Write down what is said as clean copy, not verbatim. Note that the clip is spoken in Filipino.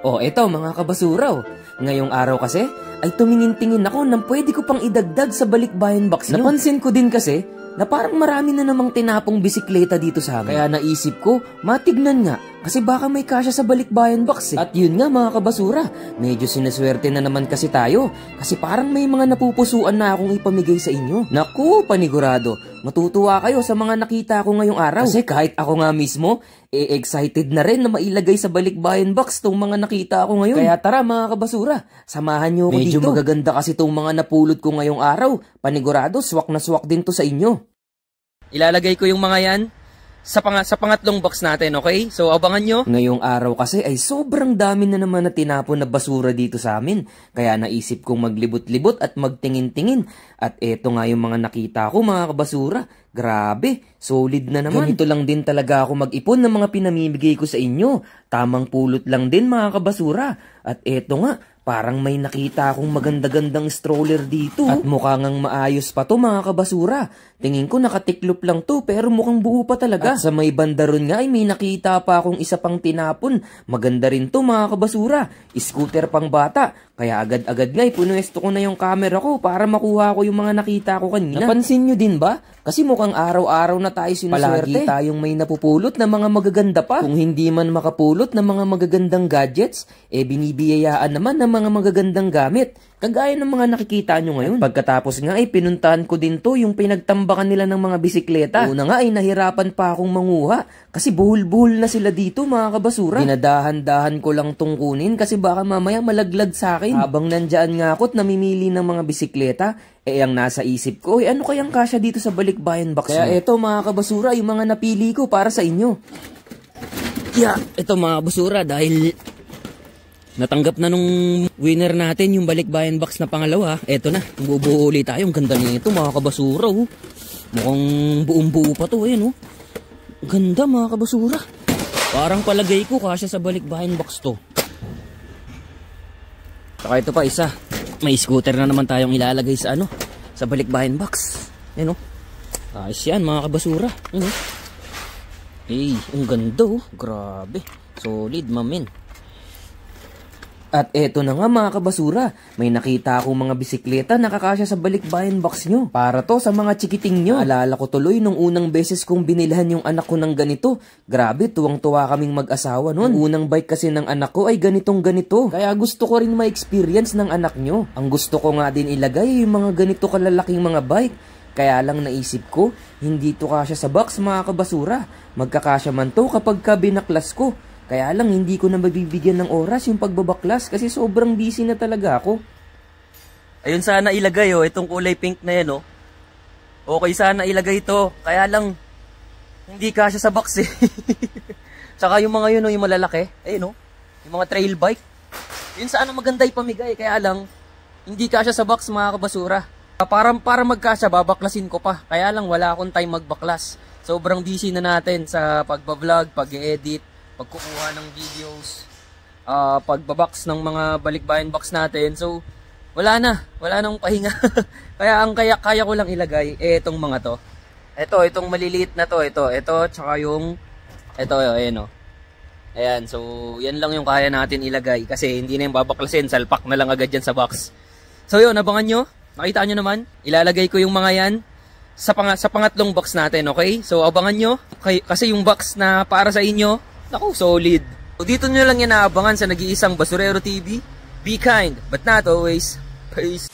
O eto mga kabasura, ngayong araw kasi ay tumingin-tingin ako ng pwede ko pang idagdag sa balikbayan box nyo. Napansin ko din kasi na parang marami na namang tinapong bisikleta dito sa amin. Kaya naisip ko, matignan nga kasi baka may kasya sa balikbayan box eh. At yun nga mga kabasura, medyo sinaswerte na naman kasi tayo kasi parang may mga napupusuan na akong ipamigay sa inyo. Naku, panigurado, matutuwa kayo sa mga nakita ko ngayong araw. Kasi kahit ako nga mismo, excited na rin na mailagay sa balikbayan box tong mga nakita ko ngayon. Kaya tara mga kabasura, samahan nyo ako dito. Medyo magaganda kasi tong mga napulot ko ngayong araw. Panigurado, swak na swak din to sa inyo. Ilalagay ko yung mga yan sa pangatlong box natin, okay? So, abangan nyo. Ngayong araw kasi ay sobrang dami na naman na tinapon na basura dito sa amin. Kaya naisip kong maglibot-libot at magtingin-tingin. At eto nga yung mga nakita ko, mga kabasura. Grabe, solid na naman. Ganito lang din talaga ako mag-ipon ng mga pinamimigay ko sa inyo. Tamang pulot lang din, mga kabasura. At eto nga, parang may nakita akong maganda-gandang stroller dito. At mukhang maayos pa to mga kabasura. Tingin ko nakatiklop lang to pero mukhang buo pa talaga. At sa may banda ron nga ay may nakita pa akong isa pang tinapon. Maganda rin to mga kabasura. Scooter pang bata. Kaya agad-agad nga ipunuesto ko na yung camera ko para makuha ko yung mga nakita ko kanina. Napansin nyo din ba? Kasi mukhang araw-araw na tayo sinuswerte. Palagi tayong may napupulot na mga magaganda pa. Kung hindi man makapulot ng mga magagandang gadgets, binibiyayaan naman ng mga magagandang gamit. Kagaya ng mga nakikita nyo ngayon. At pagkatapos nga ay pinuntahan ko din to yung pinagtambakan nila ng mga bisikleta. Una nga ay nahirapan pa akong manguha kasi buhol-buhol na sila dito mga kabasura. Dinadahan-dahan ko lang tong kunin kasi baka mamaya malaglag sa akin. Habang nandyan nga ako't namimili ng mga bisikleta, ang nasa isip ko, ano kayang kasya dito sa balikbayan box? Kaya eto mga kabasura, yung mga napili ko para sa inyo. Eto mga kabasura, dahil natanggap na nung winner natin yung balikbayan box na pangalawa. Eto na, bubuo ulit tayo. Ang ganda nito mga kabasura. Mukhang buong-buo pa to. Ayan, ganda mga kabasura. Parang palagay ko kasya sa balikbayan box to. Saka ito pa isa. May scooter na naman tayong ilalagay sa sa balikbayan box. Ayan, ayos yan mga kabasura. Ayan, ang ganda grabe. Solid mamin. At eto na nga mga kabasura, may nakita akong mga bisikleta na kakasya sa balikbayan box nyo. Para to sa mga chikiting nyo. Alala ko tuloy nung unang beses kong binilhan yung anak ko ng ganito. Grabe, tuwang-tuwa kaming mag-asawa nun. Unang bike kasi ng anak ko ay ganitong ganito. Kaya gusto ko rin ma-experience ng anak nyo. Ang gusto ko nga din ilagay yung mga ganito kalalaking mga bike. Kaya lang naisip ko, hindi to kasya sa box mga kabasura. Magkakasya man to kapag binaklas ko. Kaya lang hindi ko na mabibigyan ng oras yung pagbabaklas kasi sobrang busy na talaga ako. Ayun sana ilagay itong kulay pink na yan Okay sana ilagay ito. Kaya lang hindi kasya sa box eh. Saka yung mga yun yung malalaki. Ayun yung mga trail bike. Yun sana maganda ipamigay. Kaya lang hindi kasya sa box mga kabasura. Para magkasya babaklasin ko pa. Kaya lang wala akong time magbaklas. Sobrang busy na natin sa pagbablog, pag-edit, pagkukuha ng videos, pagbabox ng mga balikbayan box natin. So, wala nang pahinga. kaya ko lang ilagay etong mga to. Itong maliliit na to, ito, tsaka yung ayan Ayan, so yan lang yung kaya natin ilagay kasi hindi na yung babaklasin, salpak na lang agad yan sa box. So yun, abangan nyo. Nakita nyo naman, ilalagay ko yung mga yan sa pangatlong box natin, okay? So abangan nyo kasi yung box na para sa inyo, naku, solid. So, dito nyo lang yan naabangan sa nag-iisang Basurero TV. Be kind, but not always. Peace.